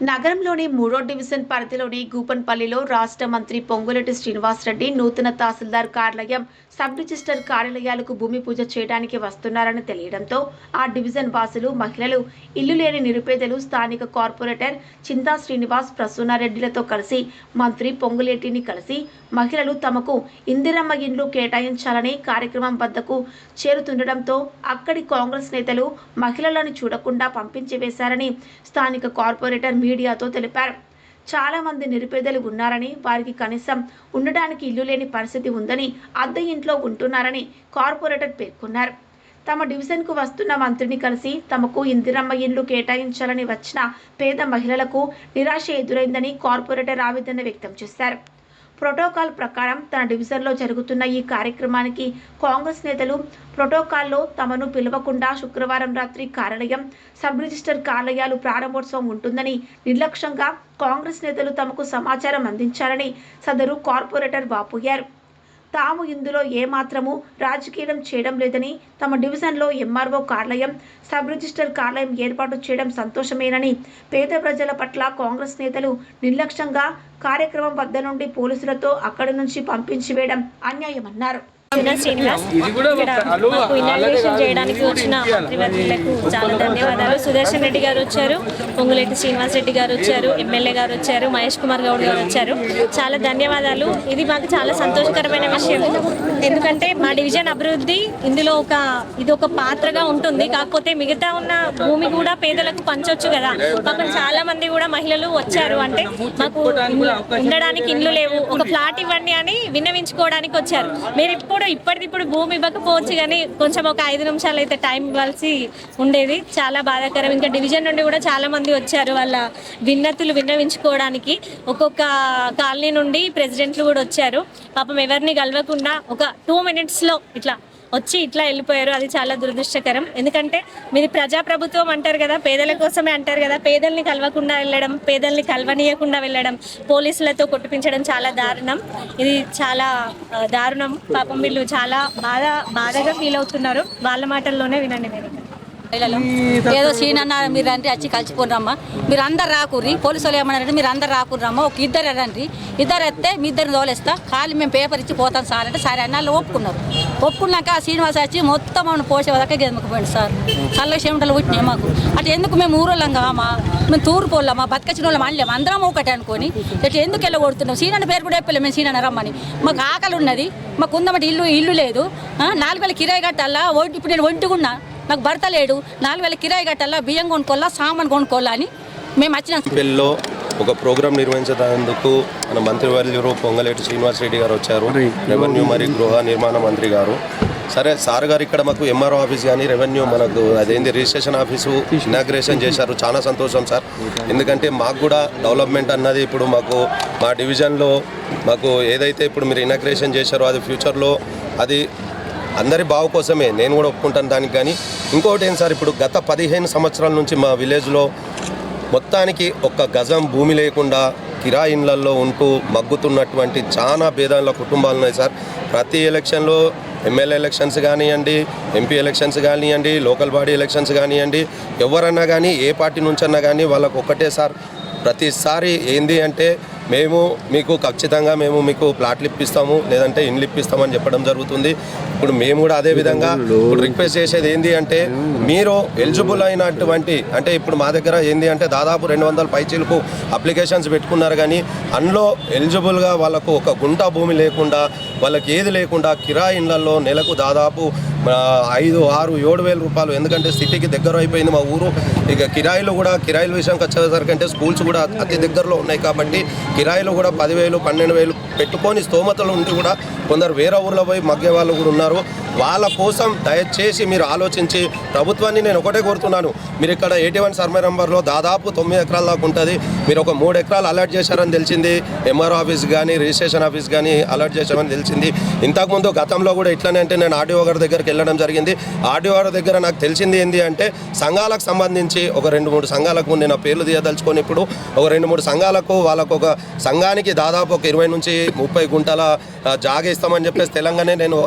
నగరంలోని 3వ డివిజన్ పరిధిలోని గూపన్పల్లిలో రాష్ట్ర మంత్రి పొంగులేటి శ్రీనివాసరెడ్డి నూతన తహసీల్దార్ కార్యాలయం, సబ్ రిజిస్టర్ కార్యాలయాలకు భూమి పూజ చేయడానికి వస్తున్నారని తెలియడంతో ఆ డివిజన్ వాసులు, మహిళలు, ఇల్లు లేని నిరుపేదలు స్థానిక కార్పొరేటర్ చింతా శ్రీనివాస్, ప్రసూనారెడ్డిలతో కలిసి మంత్రి పొంగులేటిని కలిసి మహిళలు తమకు ఇందిరమ్మ ఇండ్లు కేటాయించాలని కార్యక్రమం వద్దకు చేరుతుండటంతో అక్కడి కాంగ్రెస్ నేతలు మహిళలను చూడకుండా పంపించి వేశారని స్థానిక కార్పొరేటర్ మీడియాతో తెలిపారు. చాలా మంది నిరుపేదలు ఉన్నారని, వారికి కనీసం ఉండడానికి ఇల్లు లేని పరిస్థితి ఉందని, అద్దె ఇంట్లో ఉంటున్నారని కార్పొరేటర్ పేర్కొన్నారు. తమ డివిజన్కు వస్తున్న మంత్రిని కలిసి తమకు ఇందిరమ్మ ఇండ్లు కేటాయించాలని వచ్చిన పేద మహిళలకు నిరాశ ఎదురైందని కార్పొరేటర్ ఆవేదన వ్యక్తం చేశారు. ప్రోటోకాల్ ప్రకారం తన డివిజన్లో జరుగుతున్న ఈ కార్యక్రమానికి కాంగ్రెస్ నేతలు ప్రోటోకాల్లో తమను పిలవకుండా శుక్రవారం రాత్రి కార్యాలయం, సబ్ రిజిస్టర్ కార్యాలయాలు ప్రారంభోత్సవం ఉంటుందని నిర్లక్ష్యంగా కాంగ్రెస్ నేతలు తమకు సమాచారం అందించారని సదరు కార్పొరేటర్ వాపోయారు. తాము ఇందులో ఏమాత్రము రాజకీయం చేయడం లేదని, తమ డివిజన్లో ఎంఆర్ఓ కార్యాలయం, సబ్ రిజిస్టర్ కార్యాలయం ఏర్పాటు చేయడం సంతోషమేనని, పేద ప్రజల పట్ల కాంగ్రెస్ నేతలు నిర్లక్ష్యంగా కార్యక్రమం వద్ద నుండి పోలీసులతో అక్కడి నుంచి పంపించి వేయడం అన్యాయమన్నారు. శ్రీనివాస్ ఇక్కడ మాకు ఇనాగ్రేషన్ చేయడానికి వచ్చిన మంత్రివర్యులకు చాలా ధన్యవాదాలు. సుదర్శన్ రెడ్డి గారు వచ్చారు, పొంగులేటి శ్రీనివాస్ రెడ్డి గారు వచ్చారు, ఎమ్మెల్యే గారు వచ్చారు, మహేష్ కుమార్ గౌడ్ గారు వచ్చారు. చాలా ధన్యవాదాలు. ఇది మాకు చాలా సంతోషకరమైన విషయం. ఎందుకంటే మా డివిజన్ అభివృద్ధి ఇందులో ఇది ఒక పాత్రగా ఉంటుంది. కాకపోతే మిగతా ఉన్న భూమి కూడా పేదలకు పంచొచ్చు కదా. పాపం చాలా మంది కూడా మహిళలు వచ్చారు. అంటే మాకు ఉండడానికి ఇండ్లు లేవు, ఒక ఫ్లాట్ ఇవ్వండి అని విన్నవించుకోవడానికి వచ్చారు. మీరు ఇప్పటికిప్పుడు భూమి ఇవ్వకపోవచ్చు, కానీ కొంచెం ఒక 5 నిమిషాలు అయితే టైం ఇవ్వాల్సి ఉండేది. చాలా బాధాకరం. ఇంకా డివిజన్ నుండి కూడా చాలా మంది వచ్చారు వాళ్ళ విన్నతులు విన్నవించుకోవడానికి. ఒక్కొక్క కాలనీ నుండి ప్రెసిడెంట్లు కూడా వచ్చారు. పాపం ఎవరిని కలవకుండా ఒక 2 మినిట్స్లో ఇట్లా వెళ్ళిపోయారు. అది చాలా దురదృష్టకరం. ఎందుకంటే మీది ప్రజాప్రభుత్వం అంటారు కదా, పేదల కోసమే అంటారు కదా. పేదల్ని కలవకుండా వెళ్ళడం, పేదల్ని కలవనీయకుండా వెళ్ళడం, పోలీసులతో కొట్టిపించడం చాలా దారుణం. ఇది చాలా దారుణం. పాపం వీళ్ళు చాలా బాధగా ఫీల్ అవుతున్నారు. వాళ్ళ మాటల్లోనే వినండి మీరు. ఏదో సీనన్న మీరు రండి, వచ్చి కలిసిపోరమ్మా, మీరు అందరు రాకుర్రి. పోలీసు వాళ్ళు ఏమన్నారంటే మీరు అందరు రాకుర్రమ్మా, ఒక ఇద్దరు రండి, ఇద్దరు వస్తే మీ ఇద్దరిని తోలేస్తా, ఖాళీ మేము పేపర్ ఇచ్చి పోతాం సార్ అంటే సరే అన్న వాళ్ళు ఒప్పుకున్నాక శ్రీనివాస వచ్చి మొత్తం మనం పోసేదాకా గెదమకపోయింది సార్. కళ్ళ చెమటలు పుట్టినాయి మాకు. అటు ఎందుకు మేము ఊరోళ్ళం కామా, మేము తూర్పు వాళ్ళమా, బతకచ్చిన వాళ్ళం అనలేము, అందరం ఒకటి అనుకొని ఇటు ఎందుకు వెళ్ళగొడుతున్నాం. సీనన్న పేరు కూడా చెప్పలేము మేము సీనన్న రమ్మని. మాకు ఆకలి ఉన్నది, మాకు ఉందన్నమాట ఇల్లు లేదు. 4,000 కిరాయి కట్టాలా. ఇప్పుడు నేను ఒంటిగున్నా, నాకు భర్త లేడు, 4,000 కిరాయి కట్టాలా, బియ్యం కొనుక్కోవాలా, సామాన్ కొనుక్కోవాలా అని మేము వచ్చినాం. పెళ్ళిలో ఒక ప్రోగ్రాం నిర్వహించేందుకు మన మంత్రివర్యులు పొంగులేటి శ్రీనివాస్ రెడ్డి గారు వచ్చారు, రెవెన్యూ మరియు గృహ నిర్మాణ మంత్రి గారు. సరే సార్ గారు ఇక్కడ మాకు ఎంఆర్ఓ ఆఫీస్ కానీ రెవెన్యూ మనకు అదేంటి రిజిస్ట్రేషన్ ఆఫీసు ఇనాగ్రేషన్ చేశారు. చాలా సంతోషం సార్. ఎందుకంటే మాకు కూడా డెవలప్మెంట్ అన్నది ఇప్పుడు మా డివిజన్లో మాకు ఏదైతే ఇప్పుడు మీరు ఇనాగ్రేషన్ చేశారో అది ఫ్యూచర్లో అది అందరి బావు కోసమే, నేను కూడా ఒప్పుకుంటాను దానికి. కానీ ఇంకొకటి ఏం సార్, ఇప్పుడు గత 15 సంవత్సరాల నుంచి మా విలేజ్లో మొత్తానికి ఒక్క గజం భూమి లేకుండా కిరాయి ఇళ్లల్లో ఉంటూ మగ్గుతున్నటువంటి చాలా భేదాల కుటుంబాలు ఉన్నాయి సార్. ప్రతి ఎలక్షన్లో ఎమ్మెల్యే ఎలక్షన్స్ కానివ్వండి, ఎంపీ ఎలక్షన్స్ కానివ్వండి, లోకల్ బాడీ ఎలక్షన్స్ కానివ్వండి, ఎవరన్నా కానీ ఏ పార్టీ నుంచన్నా కానీ వాళ్ళకు ఒక్కటే సార్, ప్రతిసారి ఏంది అంటే మేము మీకు ఖచ్చితంగా మీకు ప్లాట్లు ఇప్పిస్తాము, లేదంటే ఇండ్లు ఇప్పిస్తామని చెప్పడం జరుగుతుంది. ఇప్పుడు మేము కూడా అదేవిధంగా ఇప్పుడు రిక్వెస్ట్ చేసేది ఏంటి అంటే మీరు ఎలిజిబుల్ అయినటువంటి, అంటే ఇప్పుడు మా దగ్గర ఏంటి అంటే దాదాపు 200 పైచీలకు అప్లికేషన్స్ పెట్టుకున్నారు. కానీ అందులో ఎలిజిబుల్గా వాళ్ళకు ఒక గుంట భూమి లేకుండా, వాళ్ళకి ఏది లేకుండా కిరాయి ఇళ్లలో నెలకు దాదాపు 5, 6, 7 వేల రూపాయలు. ఎందుకంటే సిటీకి దగ్గర అయిపోయింది మా ఊరు. ఇక కిరాయిల విషయంకి వచ్చేసరికి అంటే స్కూల్స్ కూడా అతి దగ్గరలో ఉన్నాయి కాబట్టి కిరాయిలు కూడా 10,000, 12,000 పెట్టుకొని స్తోమతలు ఉండి కూడా కొందరు వేరే ఊర్లో పోయి మగ్గే వాళ్ళు కూడా ఉన్నారు. వాళ్ళ కోసం దయచేసి మీరు ఆలోచించి ప్రభుత్వాన్ని నేను ఒకటే కోరుతున్నాను, మీరు ఇక్కడ 81 సర్వే నెంబర్లో దాదాపు 9 ఎకరాల దాకా ఉంటుంది. మీరు ఒక 3 ఎకరాలు అలర్ట్ చేశారని తెలిసింది. ఎంఆర్ఓ ఆఫీస్ కానీ రిజిస్ట్రేషన్ ఆఫీస్ కానీ అలర్ట్ చేశామని తెలిసింది. ఇంతకుముందు గతంలో కూడా ఇట్లనే అంటే నేను ఆర్డీఓ గారి దగ్గరికి వెళ్ళడం జరిగింది. ఆర్డీఓ గారి దగ్గర నాకు తెలిసింది ఏంటి అంటే సంఘాలకు సంబంధించి ఒక 2-3 సంఘాలకు నేను పేర్లు తీయదలుచుకొని ఇప్పుడు ఒక 2-3 సంఘాలకు వాళ్ళకు ఒక సంఘానికి దాదాపు ఒక 20 నుంచి 30 గుంటల జాగా ఇస్తామని చెప్పేసి తెలంగాణ నేను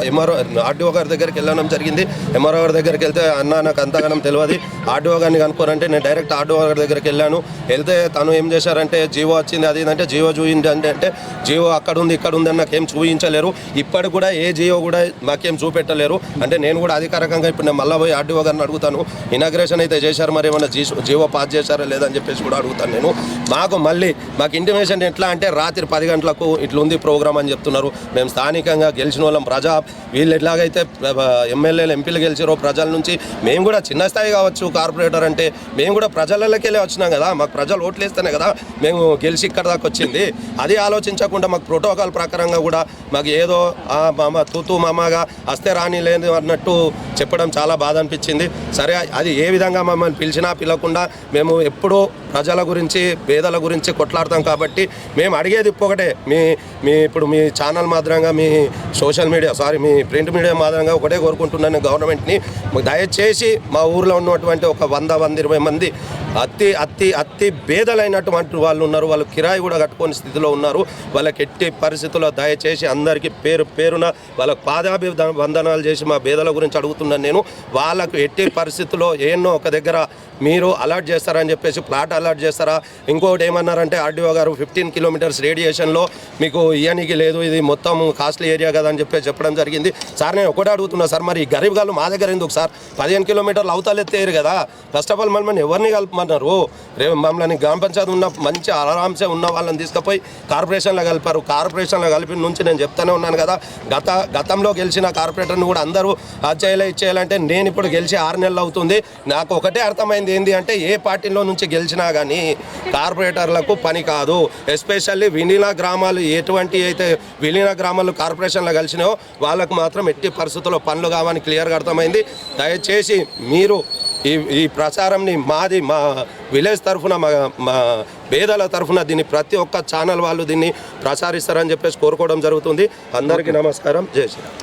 ఆర్డీఓ గారు గారి దగ్గరికి వెళ్ళడం జరిగింది. ఎంఆర్ఓ గారి దగ్గరికి వెళ్తే అన్న నాకు అంతగానం తెలియదు, ఆర్డీఓ గారిని కనుక్కోరంటే నేను డైరెక్ట్ ఆర్డీఓ గారి దగ్గరికి వెళ్ళాను. వెళ్తే తను ఏం చేశారంటే జీవో వచ్చింది అది అంటే జీవో చూపించండి అంటే జీవో అక్కడ ఉంది ఇక్కడ ఉంది అని నాకేం చూపించలేరు. ఇప్పటికి కూడా ఏ జీవో కూడా మాకేం చూపెట్టలేరు. అంటే నేను కూడా అధికారికంగా ఇప్పుడు నేను మళ్ళీ పోయి ఆర్డీఓ గారిని అడుగుతాను, ఇనాగ్రేషన్ అయితే చేశారు, మరి ఏమైనా జీవో పాస్ చేశారా లేదని చెప్పేసి కూడా అడుగుతాను నేను. మాకు ఇంటిమేషన్ ఎట్లా అంటే రాత్రి 10 గంటలకు ఇట్లా ఉంది ప్రోగ్రామ్ అని చెప్తున్నారు. మేము స్థానికంగా గెలిచిన వాళ్ళం, వీళ్ళు ఎట్లాగైతే ఎమ్మెల్యేలు ఎంపీలు గెలిచారో ప్రజల నుంచి మేము కూడా చిన్న స్థాయి కావచ్చు, కార్పొరేటర్ అంటే మేము కూడా ప్రజలకి వెళ్ళి వచ్చినాం కదా, మాకు ప్రజలు ఓట్లు వేస్తేనే కదా మేము గెలిచి ఇక్కడ దాకా వచ్చింది. అది ఆలోచించకుండా మాకు ప్రోటోకాల్ ప్రకారంగా కూడా మాకు ఏదో తూతూ మామగా వస్తే రాని లేదు అన్నట్టు చెప్పడం చాలా బాధ అనిపించింది. సరే అది ఏ విధంగా మమ్మల్ని పిలిచినా పిలవకుండా మేము ఎప్పుడూ ప్రజల గురించి పేదల గురించి కొట్లాడతాం. కాబట్టి మేము అడిగేది ఒకటే, ఇప్పుడు మీ ఛానల్ మాత్రంగా మీ social media me print media మాత్రంగా ఒకటే కోరుకుంటున్నాను గవర్నమెంట్ని, దయచేసి మా ఊర్లో ఉన్నటువంటి ఒక 100-120 మంది అతి పేదలైనటువంటి వాళ్ళు ఉన్నారు, వాళ్ళు కిరాయి కూడా కట్టుకునే స్థితిలో ఉన్నారు. వాళ్ళకి ఎట్టి పరిస్థితుల్లో దయచేసి అందరికీ పేరున వాళ్ళకు పాదాభివందనాలు చేసి మా పేదల గురించి అడుగుతున్నాను నేను. వాళ్ళకు ఎట్టి పరిస్థితుల్లో ఎన్నో ఒక దగ్గర మీరు అలర్ట్ చేస్తారని చెప్పేసి ప్లాట్ అలర్ట్ చేస్తారా, ఇంకోటి ఏమన్నారంటే ఆర్డీఓ గారు 15 కిలోమీటర్స్ రేడియేషన్లో మీకు ఇయ్యనికి లేదు, ఇది మొత్తం కాస్ట్లీ ఏరియా కదా అని చెప్పేసి చెప్పడం జరిగింది. సార్ నేను ఒకటే అడుగుతున్నా సార్, మరి గరీబ్ గారు మా దగ్గర ఎందుకు సార్ 15 కిలోమీటర్లు అవతలెత్తేరు కదా. ఫస్ట్ ఆఫ్ ఆల్ మమ్మల్ని ఎవరిని కలపమన్నారు? మమ్మల్ని గ్రామ పంచాయతీ ఉన్న మంచి ఆరాంసే ఉన్న వాళ్ళని తీసుకుపోయి కార్పొరేషన్లో కలిపారు. కార్పొరేషన్లో కలిపిన నుంచి నేను చెప్తానే ఉన్నాను కదా, గతంలో గెలిచిన కార్పొరేటర్ని కూడా అందరూ ఇచ్చేయాలంటే నేను ఇప్పుడు గెలిచి 6 నెలలు అవుతుంది. నాకు ఒకటే అర్థమైంది ఏంటి అంటే ఏ పార్టీలో నుంచి గెలిచినా కానీ కార్పొరేటర్లకు పని కాదు. ఎస్పెషల్లీ విలీన గ్రామాలు ఎటువంటి అయితే విలీన గ్రామాలు కార్పొరేషన్లో కలిసినాయో వాళ్ళకు మాత్రం ఎట్టి పరిస్థితుల్లో పనులు కావని క్లియర్గా అర్థమైంది. దయచేసి మీరు ఈ ప్రచారంని మా విలేజ్ తరఫున మా పేదల తరఫున దీన్ని ప్రతి ఒక్క ఛానల్ వాళ్ళు దీన్ని ప్రసారిస్తారని చెప్పేసి కోరుకోవడం జరుగుతుంది. అందరికీ నమస్కారం. జై శ్రీరామ్.